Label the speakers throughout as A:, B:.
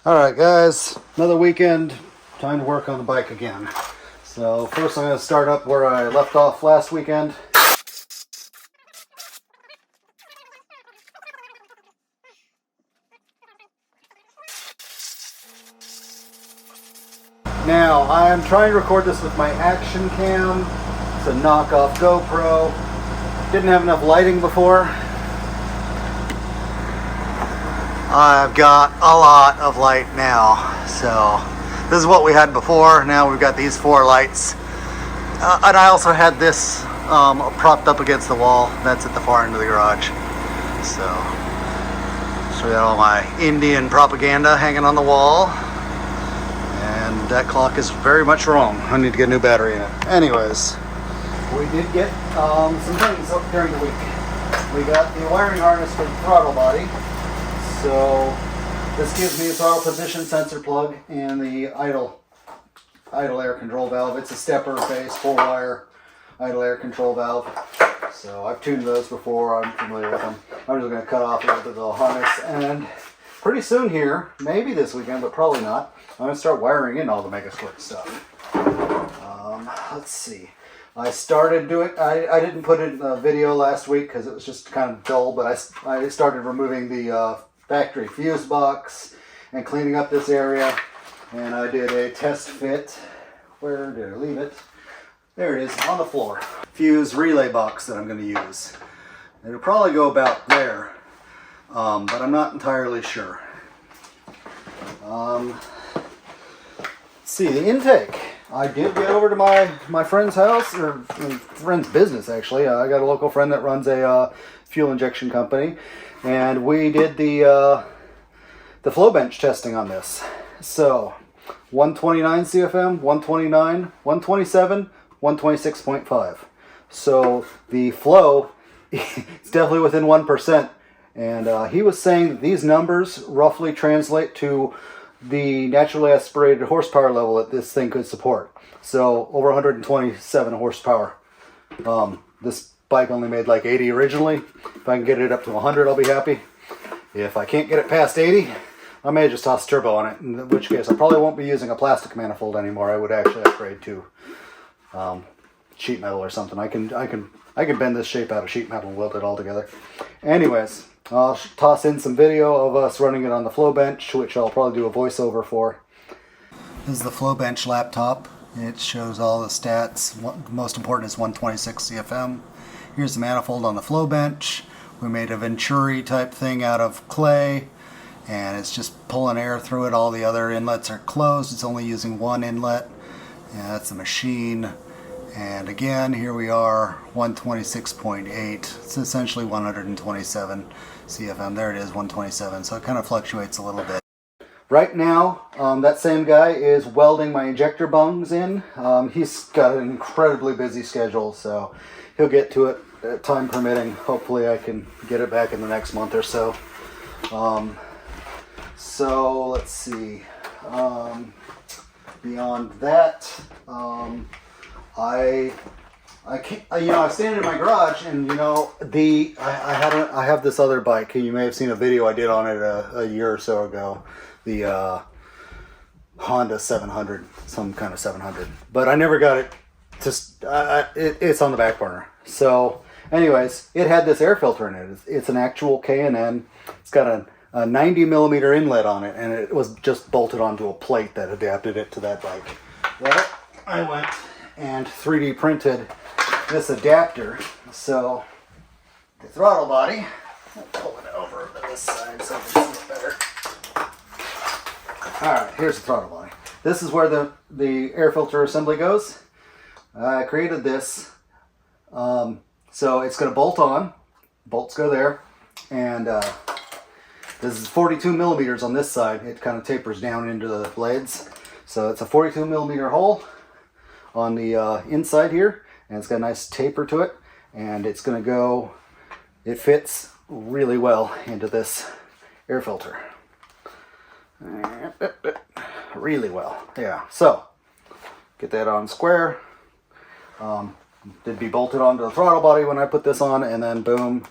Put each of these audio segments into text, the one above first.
A: Alright guys, another weekend, time to work on the bike again. So first I'm going to start up where I left off last weekend. Now I'm trying to record this with my action cam. It's a knockoff GoPro. Didn't have enough lighting before. I've got a lot of light now, so this is what we had before. Now we've got these 4 lights, and I also had this propped up against the wall. That's at the far end of the garage. So we got all my Indian propaganda hanging on the wall, and that clock is very much wrong. I need to get a new battery in it. Anyways, we did get some things up during the week. We got the wiring harness for the throttle body. So this gives me a throttle position sensor plug and the idle air control valve. It's a stepper based 4-wire idle air control valve. So I've tuned those before, I'm familiar with them. I'm just going to cut off a little bit of the harness, and pretty soon here, maybe this weekend, but probably not, I'm going to start wiring in all the MegaSquirt stuff. Let's see. I started doing, I didn't put it in a video last week because it was just kind of dull, but I started removing the factory fuse box and cleaning up this area, and I did a test fit. Where did I leave it? There it is, on the floor. Fuse relay box that I'm going to use. It'll probably go about there, but I'm not entirely sure. Let's see, the intake. I did get over to my friend's house, or friend's business actually. I got a local friend that runs a fuel injection company, and we did the Flowbench testing on this. So 129 CFM, 129, 127, 126.5. So the flow is definitely within 1%, and he was saying that these numbers roughly translate to the naturally aspirated horsepower level that this thing could support. So over 127 horsepower. This bike only made like 80 originally. If I can get it up to 100, I'll be happy. If I can't get it past 80, I may just toss turbo on it, in which case I probably won't be using a plastic manifold anymore. I would actually upgrade to sheet metal or something. I can bend this shape out of sheet metal and weld it all together. Anyways, I'll toss in some video of us running it on the Flowbench, which I'll probably do a voiceover for. This is the Flowbench laptop. It shows all the stats. Most important is 126 CFM. Here's the manifold on the Flowbench. We made a Venturi type thing out of clay, and it's just pulling air through it. All the other inlets are closed. It's only using one inlet. Yeah, that's the machine. And again, here we are, 126.8. It's essentially 127 CFM. There it is, 127. So it kind of fluctuates a little bit. Right now, that same guy is welding my injector bungs in. He's got an incredibly busy schedule, so he'll get to it time permitting. Hopefully I can get it back in the next month or so. So let's see. Beyond that, I stand in my garage, and I have this other bike. You may have seen a video I did on it a year or so ago. The Honda 700, some kind of 700, but I never got it. It's on the back burner. So, anyways, it had this air filter in it. It's an actual K&N. It's got a 90 millimeter inlet on it, and it was just bolted onto a plate that adapted it to that bike. Well, I went and 3D printed this adapter. So the throttle body, I'll pull it over to this side so we can see it better. Alright, here's the throttle body. This is where the air filter assembly goes. I created this. So it's going to bolt on. Bolts go there. And this is 42 millimeters on this side. It kind of tapers down into the blades. So it's a 42 millimeter hole on the inside here, and it's got a nice taper to it, and it's going to go, it fits really well into this air filter. Really well, yeah. So get that on square. Did be bolted onto the throttle body when I put this on, and then boom,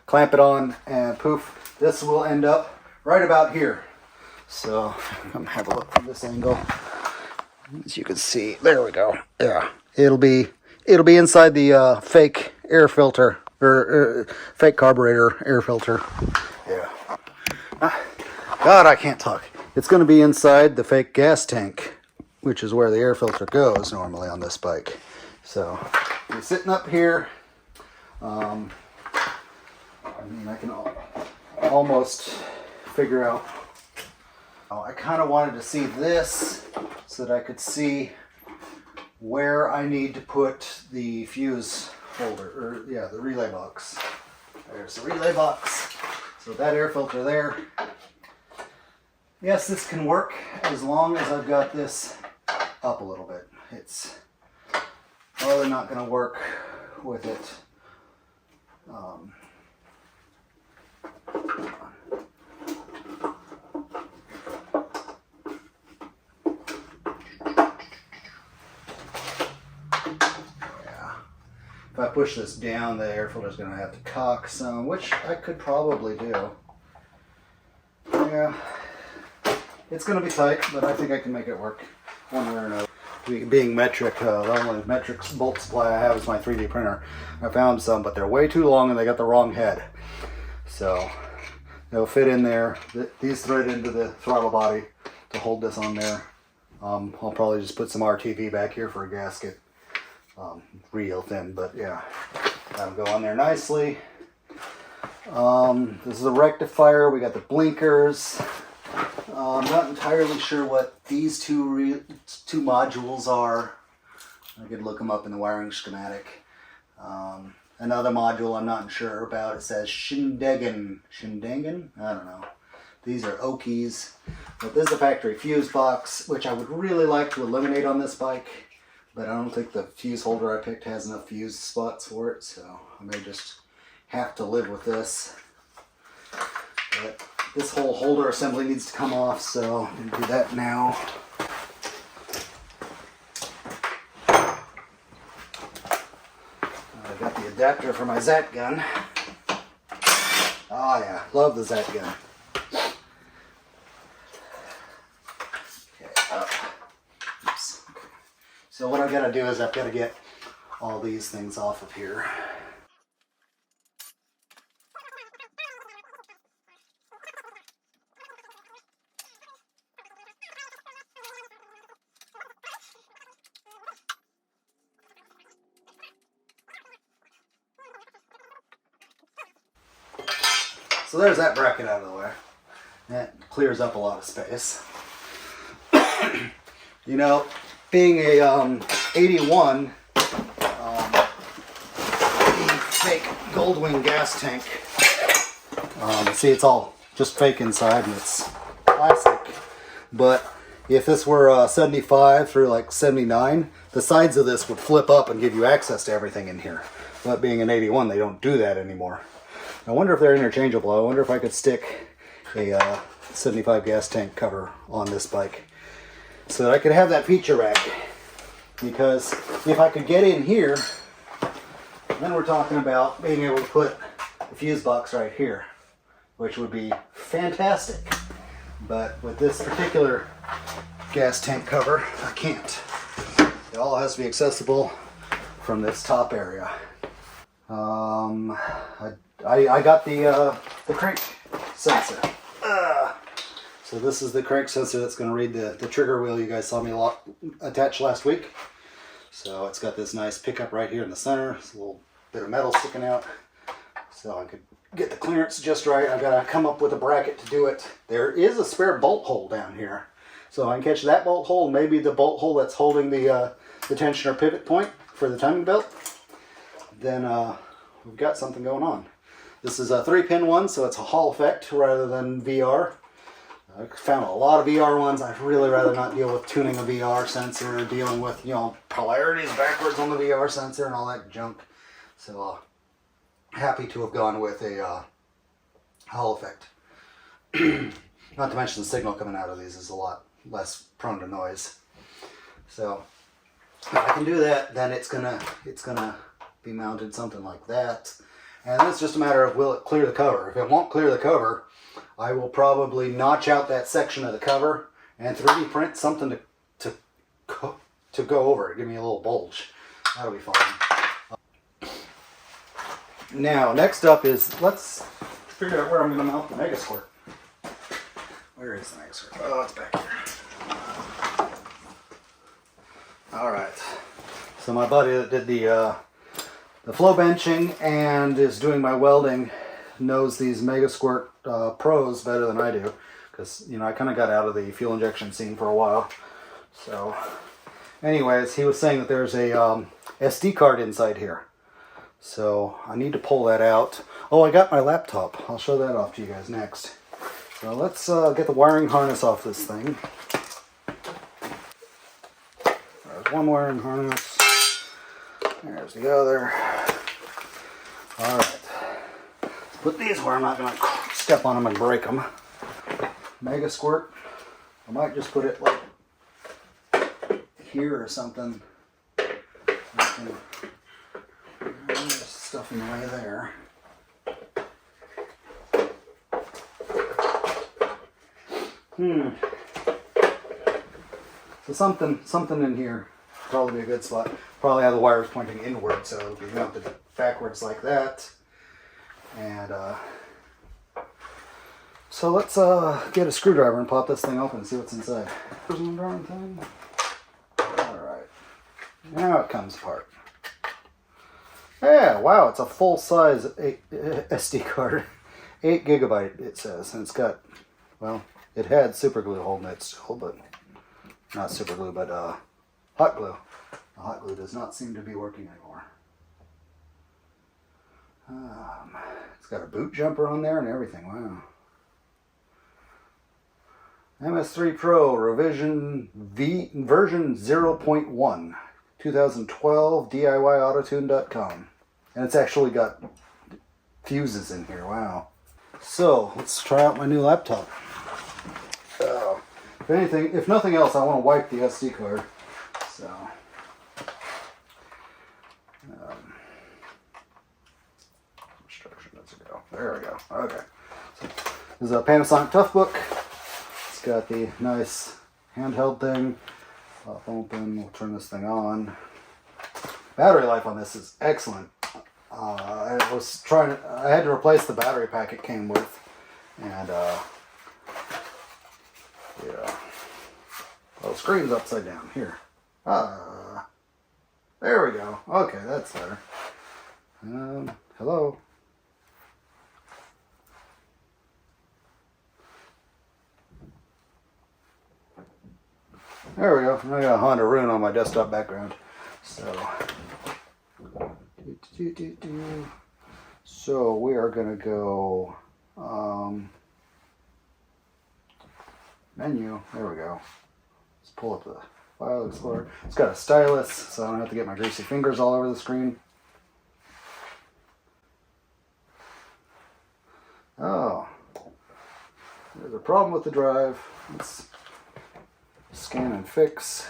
A: clamp it on, and poof, this will end up right about here. So I'm gonna have a look from this angle. As you can see, there we go. Yeah, it'll be inside the fake air filter or fake carburetor air filter. Yeah. God, I can't talk. It's going to be inside the fake gas tank, which is where the air filter goes normally on this bike. So you're sitting up here. I mean, I can almost figure out. I kind of wanted to see this so that I could see where I need to put the fuse holder, or yeah, the relay box. There's the relay box. So that air filter there. Yes, this can work as long as I've got this up a little bit. It's probably not going to work with it. If I push this down, the air filter is going to have to cock some, which I could probably do. Yeah, it's going to be tight, but I think I can make it work one way or another. Being metric, the only metric bolt supply I have is my 3D printer. I found some, but they're way too long and they got the wrong head. So they'll fit in there. These thread into the throttle body to hold this on there. I'll probably just put some RTV back here for a gasket. Real thin, but yeah, that'll go on there nicely. This is a rectifier. We got the blinkers. I'm not entirely sure what these two modules are. I could look them up in the wiring schematic. Another module I'm not sure about. It says Shindegan. Shindegan? I don't know. These are Okies. But this is a factory fuse box, which I would really like to eliminate on this bike. But I don't think the fuse holder I picked has enough fuse spots for it, so I may just have to live with this. But this whole holder assembly needs to come off, so I'm going to do that now. I got the adapter for my Zat gun. Oh yeah, love the Zat gun. So what I've got to do is I've got to get all these things off of here. So there's that bracket out of the way. That clears up a lot of space. You know, being a 81 fake Goldwing gas tank, see, it's all just fake inside and it's plastic. But if this were 75 through like 79, the sides of this would flip up and give you access to everything in here. But being an 81, they don't do that anymore. I wonder if they're interchangeable. I wonder if I could stick a 75 gas tank cover on this bike so that I could have that feature rack. Because if I could get in here, then we're talking about being able to put the fuse box right here, which would be fantastic. But with this particular gas tank cover, I can't. It all has to be accessible from this top area. I got the crank sensor. So this is the crank sensor that's going to read the trigger wheel you guys saw me attach last week. So it's got this nice pickup right here in the center. It's a little bit of metal sticking out. So I could get the clearance just right. I've got to come up with a bracket to do it. There is a spare bolt hole down here. So I can catch that bolt hole, maybe the bolt hole that's holding the tensioner pivot point for the timing belt. Then we've got something going on. This is a 3-pin one, so it's a Hall effect rather than VR. I found a lot of VR ones. I'd really rather not deal with tuning a VR sensor or dealing with, you know, polarities backwards on the VR sensor and all that junk. So happy to have gone with a Hall effect. Not to mention the signal coming out of these is a lot less prone to noise. So if I can do that, then it's gonna be mounted something like that. And then it's just a matter of will it clear the cover. If it won't clear the cover, I will probably notch out that section of the cover and 3D print something to go over it. Give me a little bulge. That'll be fun. Now, next up is, let's figure out where I'm going to mount the MegaSquirt. Where is the MegaSquirt? Oh, it's back here. Alright. So my buddy that did the flow benching and is doing my welding knows these MegaSquirt Pros better than I do. Because, you know, I kind of got out of the fuel injection scene for a while. So, anyways, he was saying that there's a SD card inside here. So I need to pull that out. Oh, I got my laptop. I'll show that off to you guys next. So let's get the wiring harness off this thing. There's one wiring harness. There's the other. Alright. Let's put these where I'm not going to step on them and break them. MegaSquirt. I might just put it like here or something. There's stuff in the way there. So something in here would probably be a good spot. Probably have the wires pointing inward, so it'll be mounted backwards like that. And so let's get a screwdriver and pop this thing open and see what's inside. There's one darn thing. Alright. Now it comes apart. Yeah, wow, it's a full-size SD card. 8 gigabyte, it says. And it's got, well, it had super glue holding it still, but not super glue, but hot glue. The hot glue does not seem to be working anymore. It's got a boot jumper on there and everything. Wow. MS3 Pro revision version 0.1 2012 DIYAutotune.com. And it's actually got fuses in here. Wow. So let's try out my new laptop. If nothing else, I want to wipe the SD card. So instruction, let's go. There we go. Okay. So, this is a Panasonic Toughbook. It's got the nice handheld thing. Pop open. We'll turn this thing on. Battery life on this is excellent. I had to replace the battery pack it came with, and yeah. Well, the screen's upside down here. There we go. Okay, that's better. Hello. There we go. I got a Honda Rune on my desktop background. So we are gonna go menu. There we go. Let's pull up the file explorer. It's got a stylus, so I don't have to get my greasy fingers all over the screen. Oh, there's a problem with the drive. Let's scan and fix.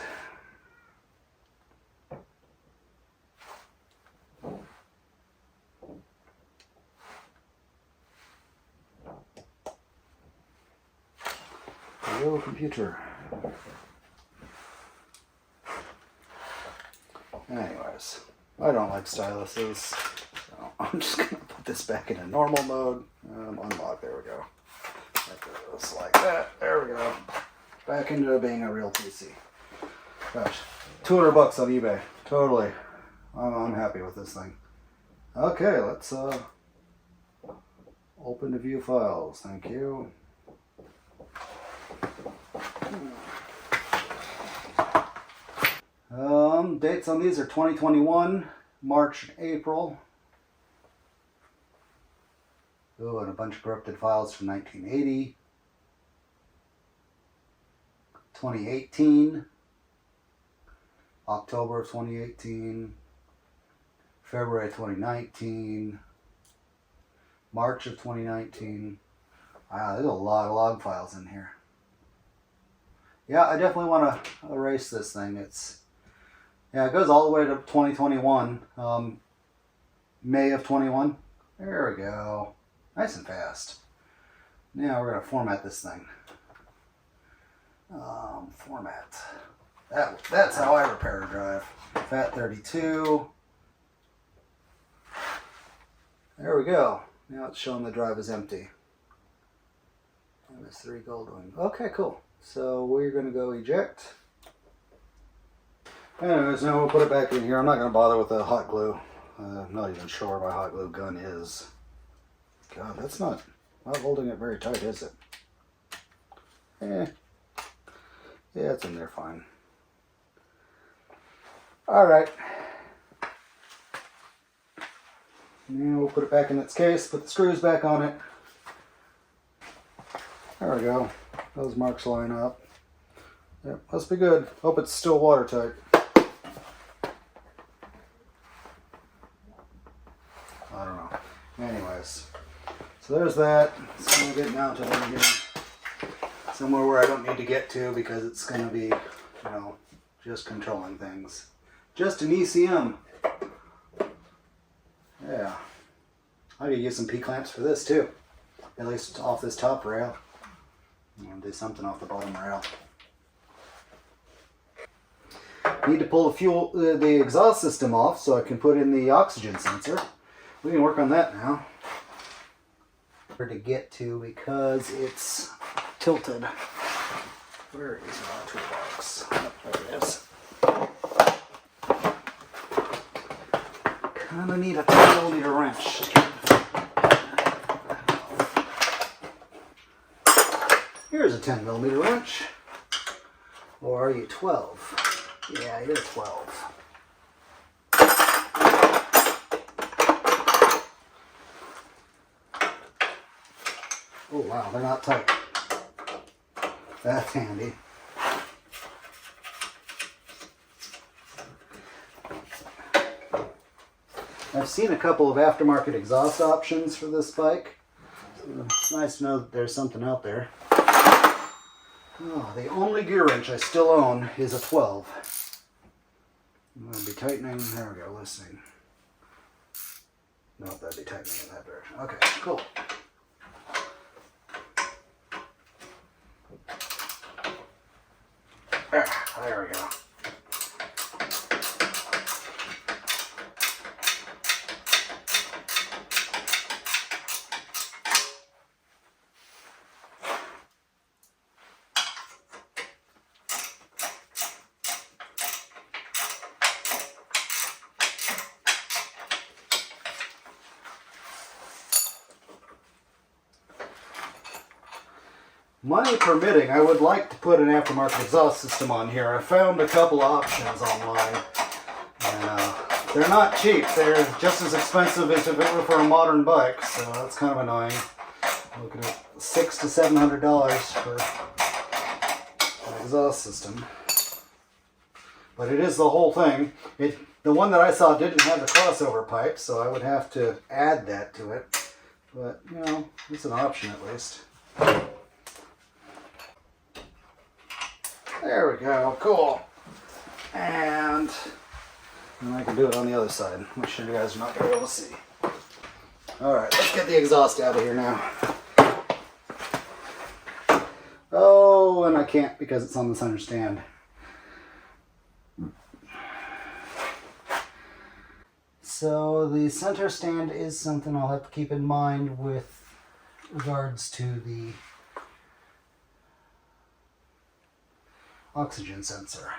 A: Hello, computer. Anyways, I don't like styluses, so I'm just going to put this back into normal mode. Unlock, there we go. That goes like that, there we go. Back into being a real PC. Gosh, $200 on eBay, totally. I'm happy with this thing. Okay, let's open to view files, thank you. Dates on these are 2021, March and April. Oh, and a bunch of corrupted files from 1980. 2018. October of 2018. February 2019. March of 2019. Wow, there's a lot of log files in here. Yeah, I definitely want to erase this thing. Yeah, it goes all the way to 2021, May of 21. There we go. Nice and fast. Now we're going to format this thing. Format. That's how I repair a drive. FAT32. There we go. Now it's showing the drive is empty. MS3 Goldwing. Okay, cool. So we're going to go eject. Anyways, now we'll put it back in here. I'm not going to bother with the hot glue. I'm not even sure where my hot glue gun is. God, that's not holding it very tight, is it? Yeah, it's in there fine. Alright. Now we'll put it back in its case, put the screws back on it. There we go. Those marks line up. Yep, must be good. Hope it's still watertight. I don't know. Anyways, so there's that. It's going to get mounted in here. Somewhere where I don't need to get to because it's going to be, you know, just controlling things. Just an ECM. Yeah. I could use some P-clamps for this too. At least off this top rail. I'm going to do something off the bottom rail. Need to pull the exhaust system off so I can put in the oxygen sensor. We can work on that now. Hard to get to because it's tilted. Where is our toolbox? Oh, there it is. Kinda need a 10mm wrench. Here's a 10mm wrench. Or are you 12? Yeah, you're 12. Oh wow, they're not tight. That's handy. I've seen a couple of aftermarket exhaust options for this bike. It's nice to know that there's something out there. Oh, the only gear wrench I still own is a 12. I'm going to be tightening. There we go, listen. Nope, that'd be tightening in that direction. Okay, cool. There we go. Money permitting, I would like to put an aftermarket exhaust system on here. I found a couple options online. And, they're not cheap. They're just as expensive as if it were for a modern bike, so that's kind of annoying. I'm looking at $600 to $700 for an exhaust system. But it is the whole thing. The one that I saw didn't have the crossover pipe, so I would have to add that to it. But, you know, it's an option at least. There we go, cool. And I can do it on the other side, which you guys are not going to be able to see. Alright, let's get the exhaust out of here now. Oh, and I can't because it's on the center stand. So the center stand is something I'll have to keep in mind with regards to the oxygen sensor.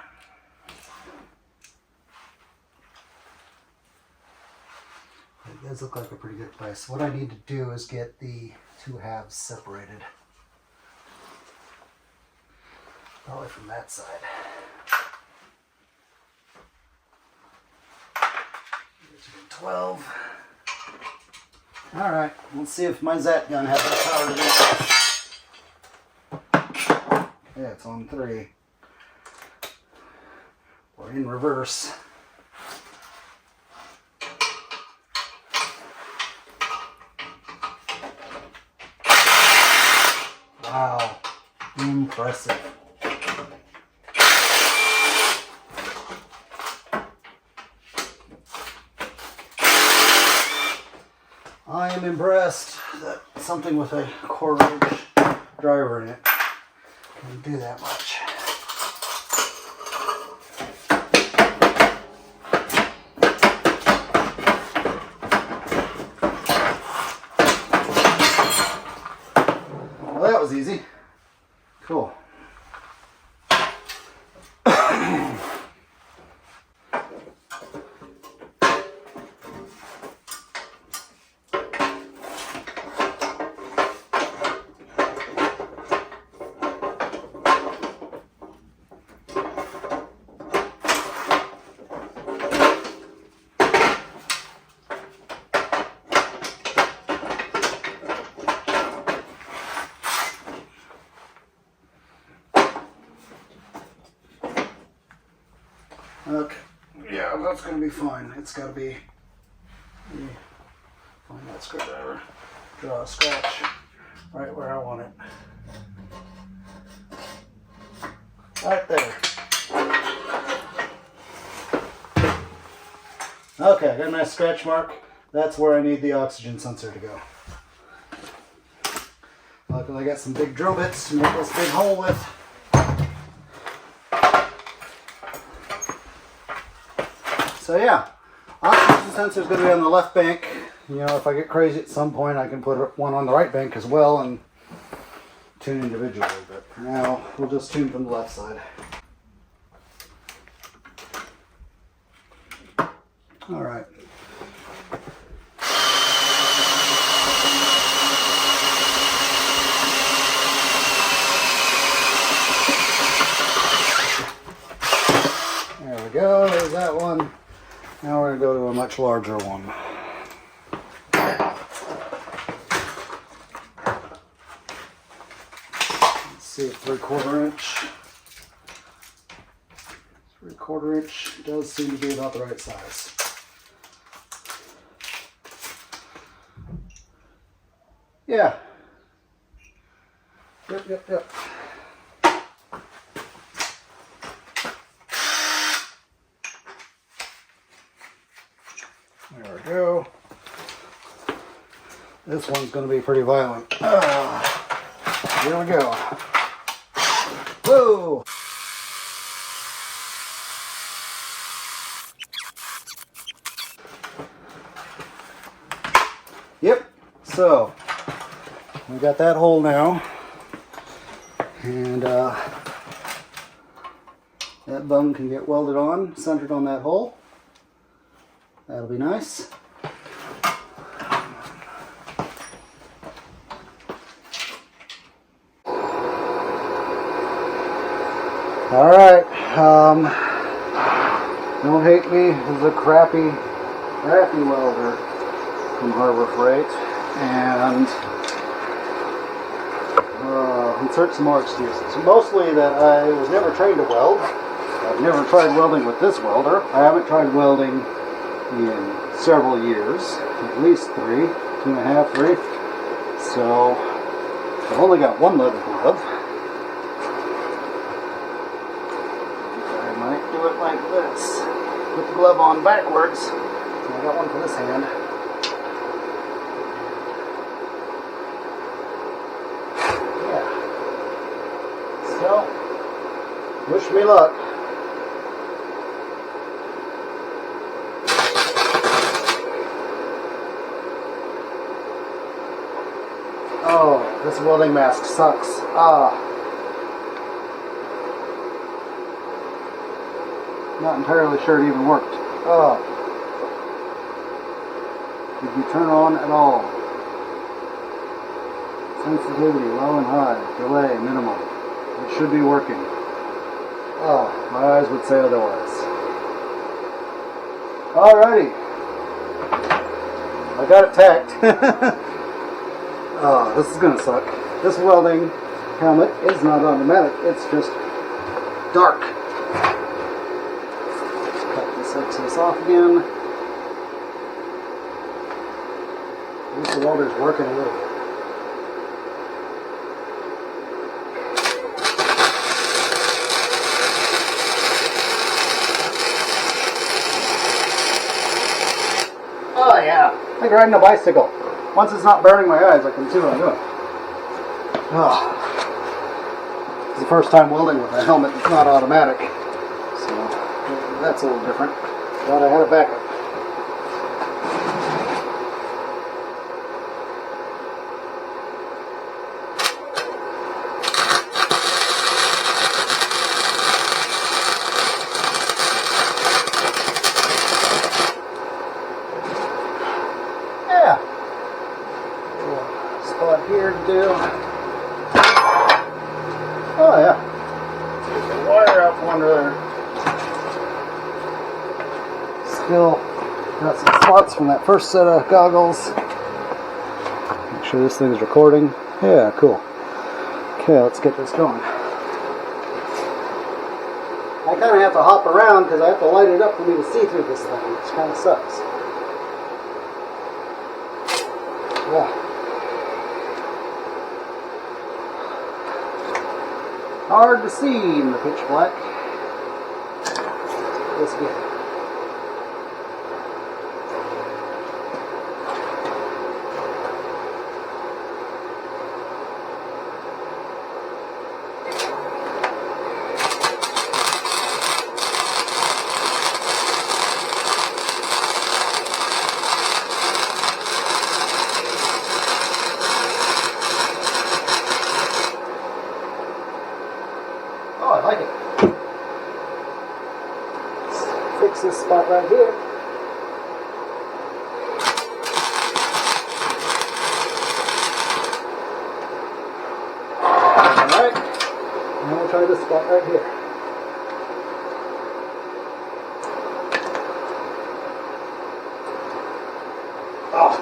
A: It does look like a pretty good place. What I need to do is get the two halves separated. Probably from that side. 12. Alright, let's see if my Zat gun has that power to do. Yeah, it's on 3. Or in reverse. Wow, impressive. I am impressed. That something with a 1/4 inch driver in it. Don't do that much. Well, that was easy. Cool. Okay, yeah, that's going to be fine. It's got to be, find that screwdriver, draw a scratch right where I want it. Right there. Okay, I got a nice scratch mark. That's where I need the oxygen sensor to go. Luckily I got some big drill bits to make this big hole with. So yeah, oxygen sensor is going to be on the left bank. You know, if I get crazy at some point, I can put one on the right bank as well and tune individually. But for now, we'll just tune from the left side. All right. There we go. There's that one. Now we're going to go to a much larger one. Let's see if 3/4 inch. 3/4 inch does seem to be about the right size. Yeah. Yep. There we go. This one's going to be pretty violent. Here we go. Whoa! Yep. So we got that hole now, and that bung can get welded on, centered on that hole. That'll be nice. All right. Don't hate me. This is a crappy welder from Harbor Freight, and insert some more excuses. Mostly that I was never trained to weld. I've never tried welding with this welder. I haven't tried welding in several years, at least 3, 2.5, 3. So I've only got one leather glove. I might do it like this. Put the glove on backwards. So I got one for this hand. Yeah. So, wish me luck. Oh, this welding mask sucks. Not entirely sure it even worked. Did you turn on at all? Sensitivity, low and high. Delay, minimum. It should be working. My eyes would say otherwise. Alrighty. I got it tacked. This is gonna suck. This welding helmet is not automatic, it's just dark. Cut this excess off again. At least the welder's working a little bit. Oh yeah, like riding a bicycle. once it's not burning my eyes, I can see what I'm doing. Oh. It's the first time welding with a helmet that's not automatic, so that's a little different. But I had a backup. Yeah. Little spot here to do. Oh yeah. Get the wire out from under there. Still got some spots from that first set of goggles. Make sure this thing is recording. Yeah, cool. Okay, let's get this going. I kind of have to hop around because I have to light it up for me to see through this thing, which kind of sucks. Yeah. Hard to see in the pitch black. Let's get it. Oh, I like it. Let's fix this spot right here. Alright. Now we'll try this spot right here. Oh.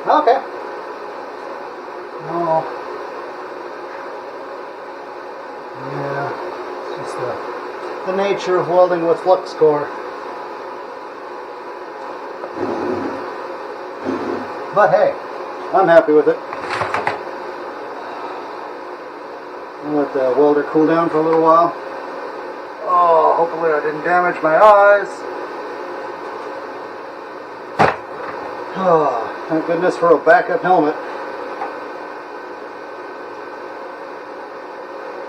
A: Okay. Oh. Yeah. It's just the nature of welding with flux core. But hey, I'm happy with it. I'll let the welder cool down for a little while. Oh, hopefully I didn't damage my eyes. Oh. Thank goodness for a backup helmet.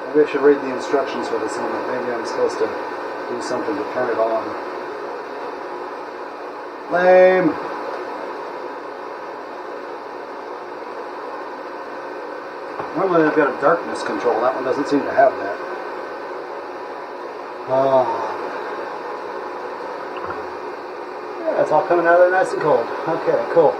A: Maybe I should read the instructions for this helmet. Maybe I'm supposed to do something to turn it on. Lame. Normally I've got a darkness control. That one doesn't seem to have that. Oh. Yeah, it's all coming out of there nice and cold. Okay, cool.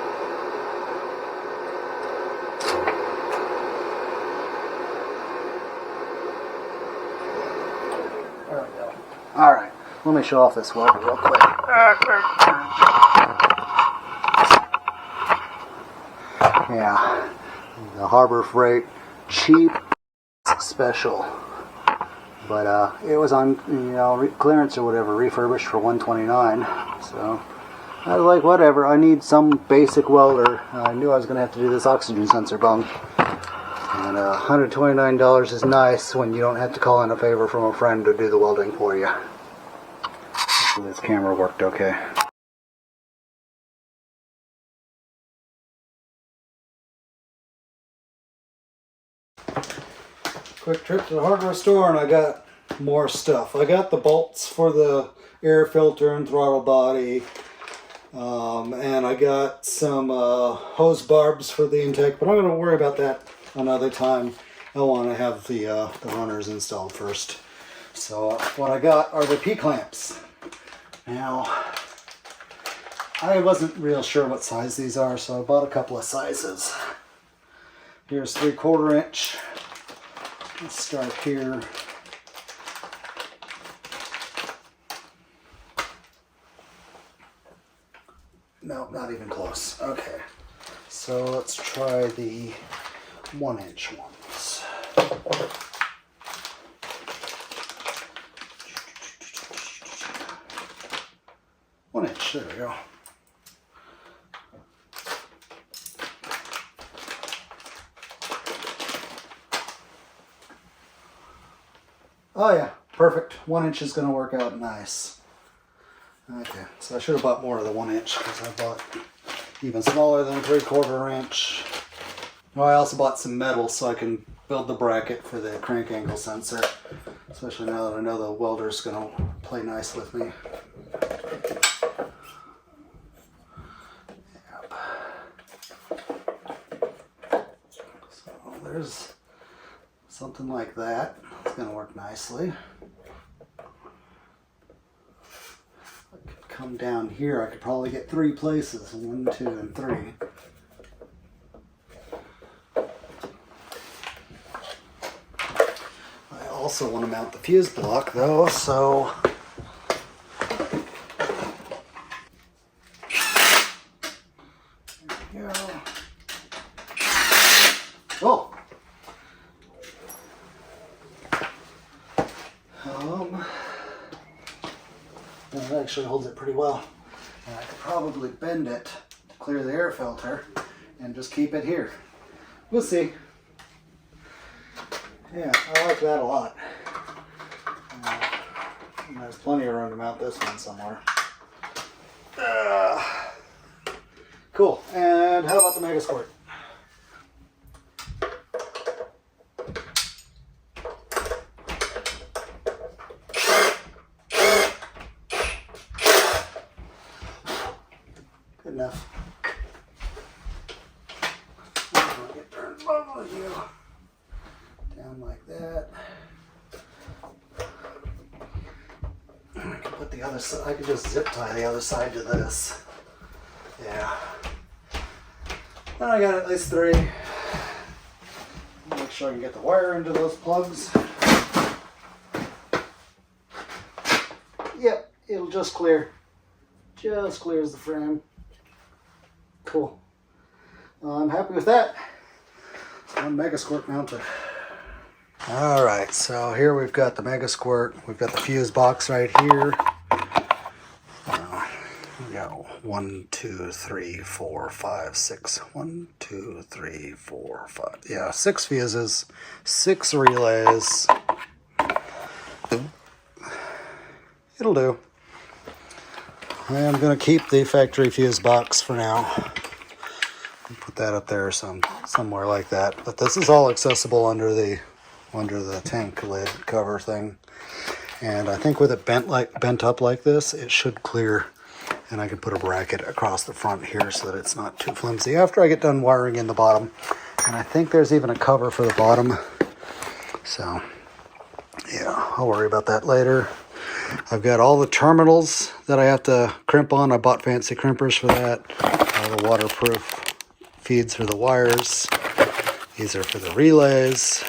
A: Alright, let me show off this welder real quick. Yeah, the Harbor Freight cheap special. But it was on, clearance or whatever, refurbished for $129. So I was like, whatever, I need some basic welder. I knew I was going to have to do this oxygen sensor bung. And $129 is nice when you don't have to call in a favor from a friend to do the welding for you. Hopefully this camera worked okay. Quick trip to the hardware store and I got more stuff. I got the bolts for the air filter and throttle body. And I got some hose barbs for the intake, but I'm going to worry about that another time. I want to have the runners installed first. So what I got are the P-clamps. Now, I wasn't real sure what size these are, so I bought a couple of sizes. Here's 3/4 inch. Let's start here. No, not even close. Okay, so let's try the 1-inch ones. One inch, there we go. Oh yeah, perfect. 1 inch is going to work out nice. Okay, so I should have bought more of the 1 inch because I bought even smaller than 3/4 inch. Oh, I also bought some metal so I can build the bracket for the crank angle sensor, especially now that I know the welder's going to play nice with me. Yep. So there's something like that. It's going to work nicely. I could come down here. I could probably get 3 places. 1, 2, and 3. I also want to mount the fuse block though, so there we go. Oh. That actually holds it pretty well. And I could probably bend it to clear the air filter and just keep it here. We'll see. Yeah, I like that a lot. And there's plenty of room to mount this one somewhere. Cool. And how about the MegaSquirt? Good enough. I'm going to get turned over you. Down like that. And I can put the other side, I can just zip tie the other side to this. Yeah. Then I got at least 3. Make sure I can get the wire into those plugs. Yep, it'll just clear. Just clears the frame. Cool. I'm happy with that. So one MegaSquirt mounted. Alright, so here we've got the MegaSquirt. We've got the fuse box right here. We got 1, 2, 3, 4, 5, 6. 1, 2, 3, 4, 5. Yeah, 6 fuses, 6 relays. It'll do. I am going to keep the factory fuse box for now. Put that up there somewhere like that. But this is all accessible under the tank lid cover thing. And I think with it bent up like this, it should clear. And I can put a bracket across the front here so that it's not too flimsy after I get done wiring in the bottom. And I think there's even a cover for the bottom. So yeah, I'll worry about that later. I've got all the terminals that I have to crimp on. I bought fancy crimpers for that. All the waterproof feeds for the wires. These are for the relays.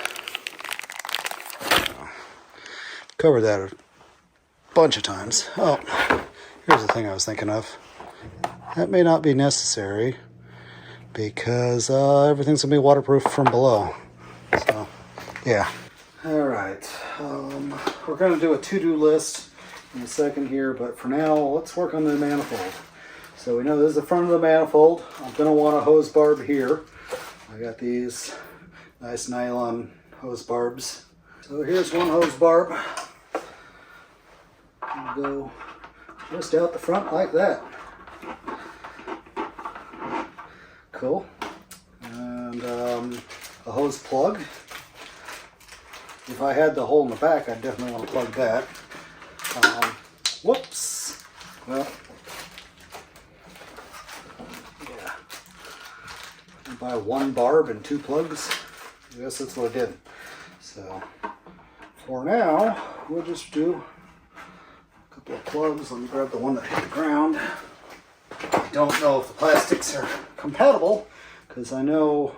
A: Covered that a bunch of times. Oh, here's the thing I was thinking of. That may not be necessary because everything's going to be waterproof from below. So, yeah. All right. We're going to do a to-do list in a second here, but for now, let's work on the manifold. So we know this is the front of the manifold. I'm going to want a hose barb here. I got these nice nylon hose barbs. So here's one hose barb. I'll go just out the front like that. Cool. And a hose plug. If I had the hole in the back, I'd definitely want to plug that. Whoops. Well, yeah. I buy 1 barb and 2 plugs. I guess that's what I did. So, for now, we'll just do a couple of plugs. Let me grab the one that hit the ground. I don't know if the plastics are compatible, because I know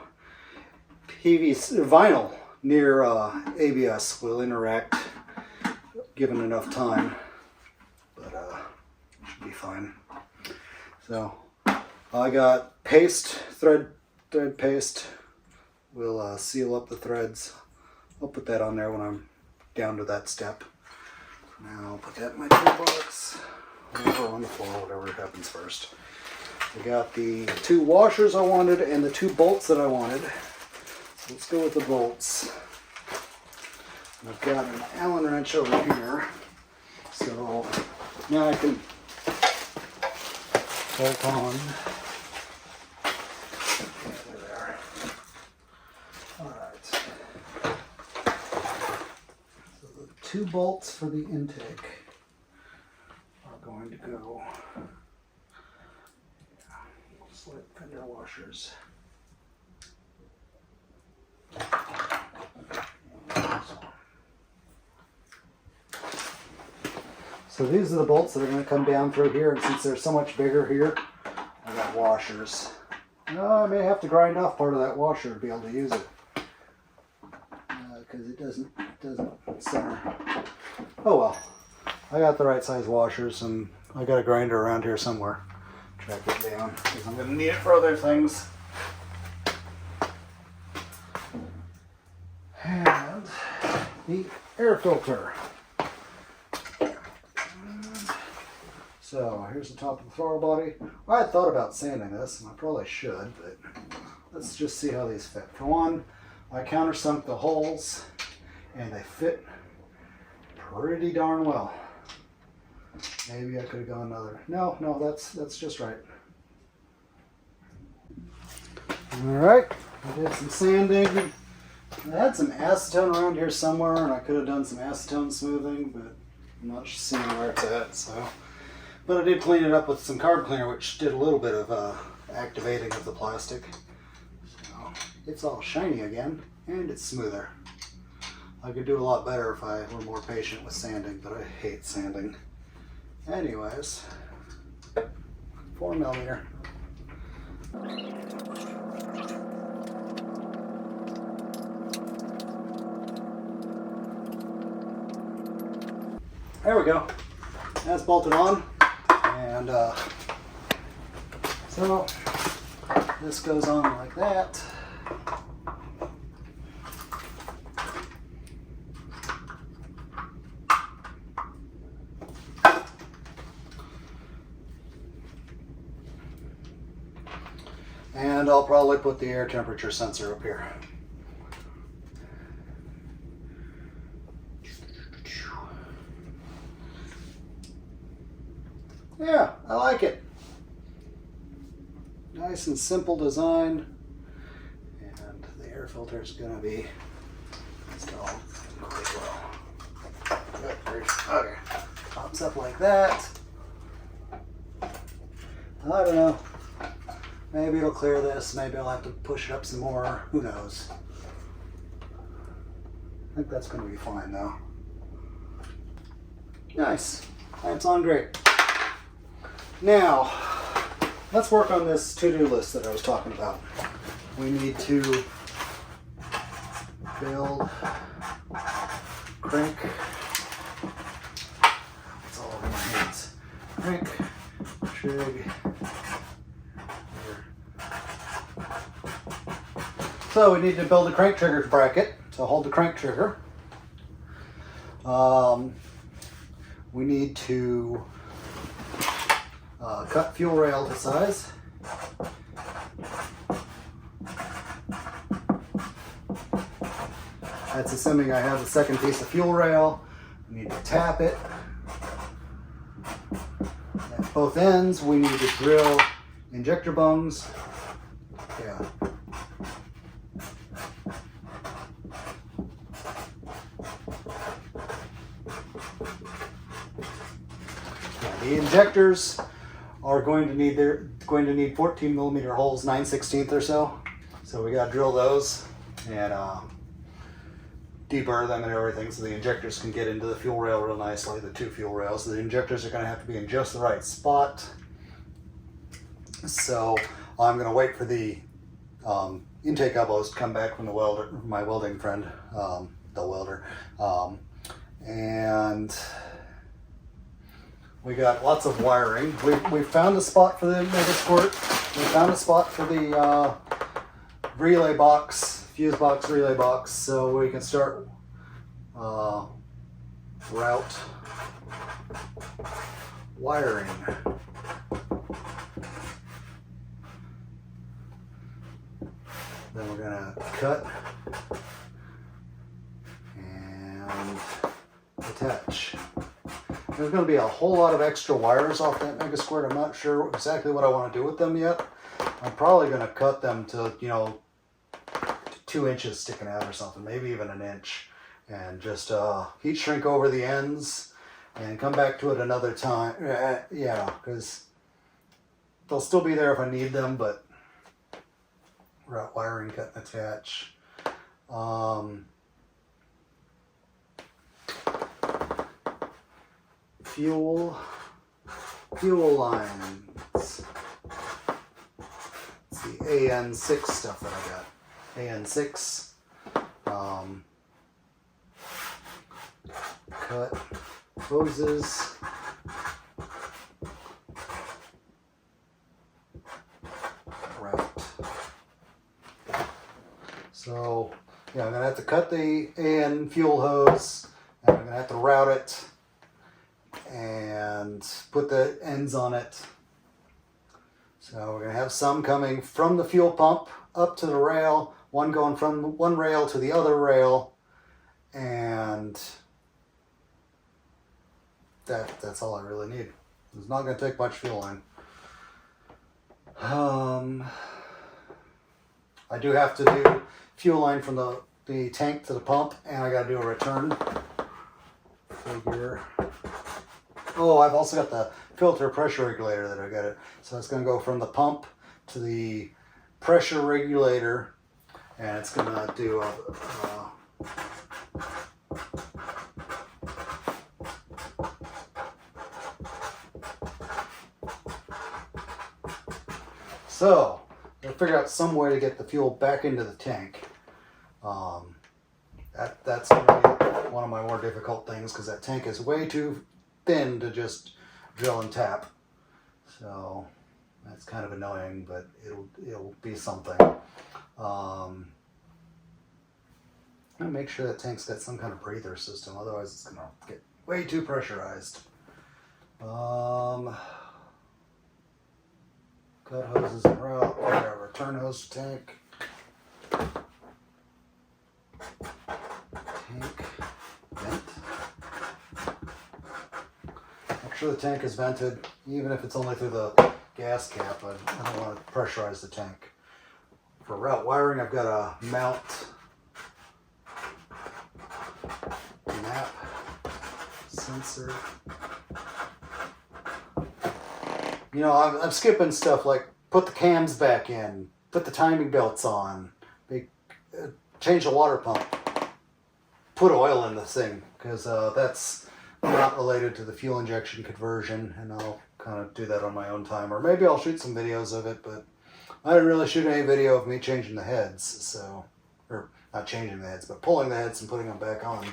A: PVC vinyl near ABS will interact given enough time, but should be fine. So I got paste, thread paste. We'll seal up the threads. I'll put that on there when I'm down to that step. Now I'll put that in my toolbox, or on the floor, whatever happens first. We got the 2 washers I wanted and the 2 bolts that I wanted. So let's go with the bolts. I've got an Allen wrench over here, so now I can bolt on. Okay, there. All right. So the 2 bolts for the intake are going to go. Slit fender washers. So these are the bolts that are going to come down through here, and since they're so much bigger here, I got washers. I may have to grind off part of that washer to be able to use it, because it doesn't center. Oh well, I got the right size washers, and I got a grinder around here somewhere. Track it down, because I'm going to need it for other things. And the air filter. So here's the top of the throttle body. I had thought about sanding this, and I probably should, but let's just see how these fit. For one, I countersunk the holes, and they fit pretty darn well. Maybe I could have gone another. No, that's just right. All right, I did some sanding. I had some acetone around here somewhere, and I could have done some acetone smoothing, but I'm not seeing where it's at. So, but I did clean it up with some carb cleaner, which did a little bit of activating of the plastic. So it's all shiny again, and it's smoother. I could do a lot better if I were more patient with sanding, but I hate sanding. Anyways, 4mm. There we go. That's bolted on, and so this goes on like that. And I'll probably put the air temperature sensor up here. Yeah, I like it. Nice and simple design. And the air filter is going to be installed quite well. Good grief. Okay. Pops up like that. I don't know. Maybe it'll clear this. Maybe I'll have to push it up some more. Who knows? I think that's going to be fine though. Nice. That's on great. Now, let's work on this to-do list that I was talking about. We need to build, crank, it's all over my hands, crank, trig. So we need to build a crank trigger bracket to hold the crank trigger. We need to cut fuel rail to size. That's assuming I have a second piece of fuel rail. We need to tap it. At both ends, we need to drill injector bungs. Yeah. The injectors are going to need 14mm holes, 9/16 or so. So we got to drill those and deburr them and everything so the injectors can get into the fuel rail real nicely, the 2 fuel rails. The injectors are going to have to be in just the right spot. So I'm going to wait for the intake elbows to come back from the welder, my welding friend, the welder, and we got lots of wiring. We found a spot for the MegaSquirt. We found a spot for the relay box, fuse box, relay box, so we can start route wiring. Then we're gonna cut and attach. There's going to be a whole lot of extra wires off that MegaSquirt. I'm not sure exactly what I want to do with them yet. I'm probably going to cut them to, you know, 2 inches sticking out or something, maybe even an inch, and just heat shrink over the ends and come back to it another time. Yeah, because they'll still be there if I need them, but route wiring, cut and attach. Fuel lines. It's the AN6 stuff that I got. AN6. Cut hoses. Route. So yeah, I'm gonna have to cut the AN fuel hose, and I'm gonna have to route it and put the ends on it. So we're going to have some coming from the fuel pump up to the rail, one going from one rail to the other rail, and that's all I really need. It's not going to take much fuel line. I do have to do fuel line from the tank to the pump, and I got to do a return figure. Oh, I've also got the filter pressure regulator that I got it. So it's going to go from the pump to the pressure regulator, and it's going to do a so I'll figure out some way to get the fuel back into the tank. That's going to be one of my more difficult things, because that tank is way too thin to just drill and tap. So that's kind of annoying, but it'll be something. I'll make sure that tank's got some kind of breather system, otherwise it's gonna get way too pressurized. Cut hoses and route, return hose to tank. Tank vent. Make sure the tank is vented, even if it's only through the gas cap. I don't want to pressurize the tank. For route wiring, I've got a mount map sensor. You know, I'm skipping stuff like put the cams back in, put the timing belts on, change the water pump, put oil in this thing, because that's not related to the fuel injection conversion, and I'll kind of do that on my own time, or maybe I'll shoot some videos of it, but I didn't really shoot any video of me changing the heads, so, or not changing the heads, but pulling the heads and putting them back on.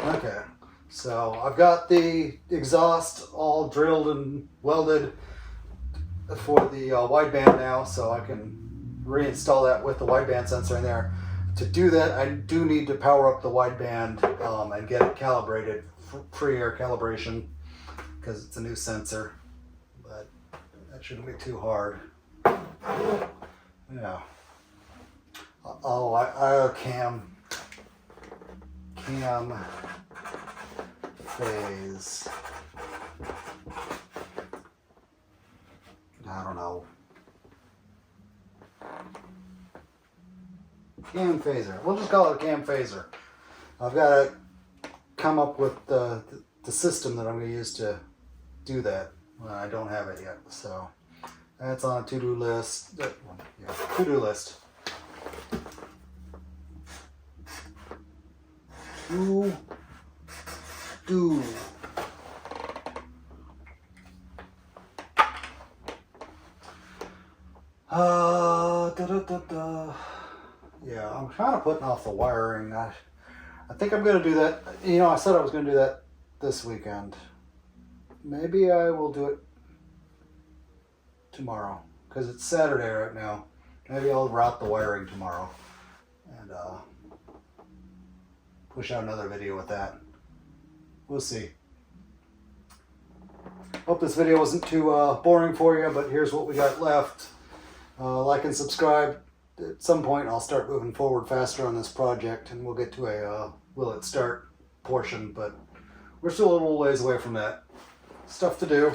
A: Okay, so I've got the exhaust all drilled and welded for the wideband now, so I can reinstall that with the wideband sensor in there. To do that, I do need to power up the wideband and get it calibrated, free air calibration, because it's a new sensor, but that shouldn't be too hard. Yeah. Oh, I cam phase. I don't know. Cam phaser. We'll just call it a cam phaser. I've got to come up with the system that I'm going to use to do that. Well, I don't have it yet, so that's on a to-do list. Yeah, to-do list. Do. Yeah, I'm kind of putting off the wiring. I think I'm going to do that. You know, I said I was going to do that this weekend. Maybe I will do it tomorrow, because it's Saturday right now. Maybe I'll route the wiring tomorrow and push out another video with that. We'll see. Hope this video wasn't too boring for you, but here's what we got left. Like and subscribe. At some point I'll start moving forward faster on this project and we'll get to a will it start portion, but we're still a little ways away from that. Stuff to do.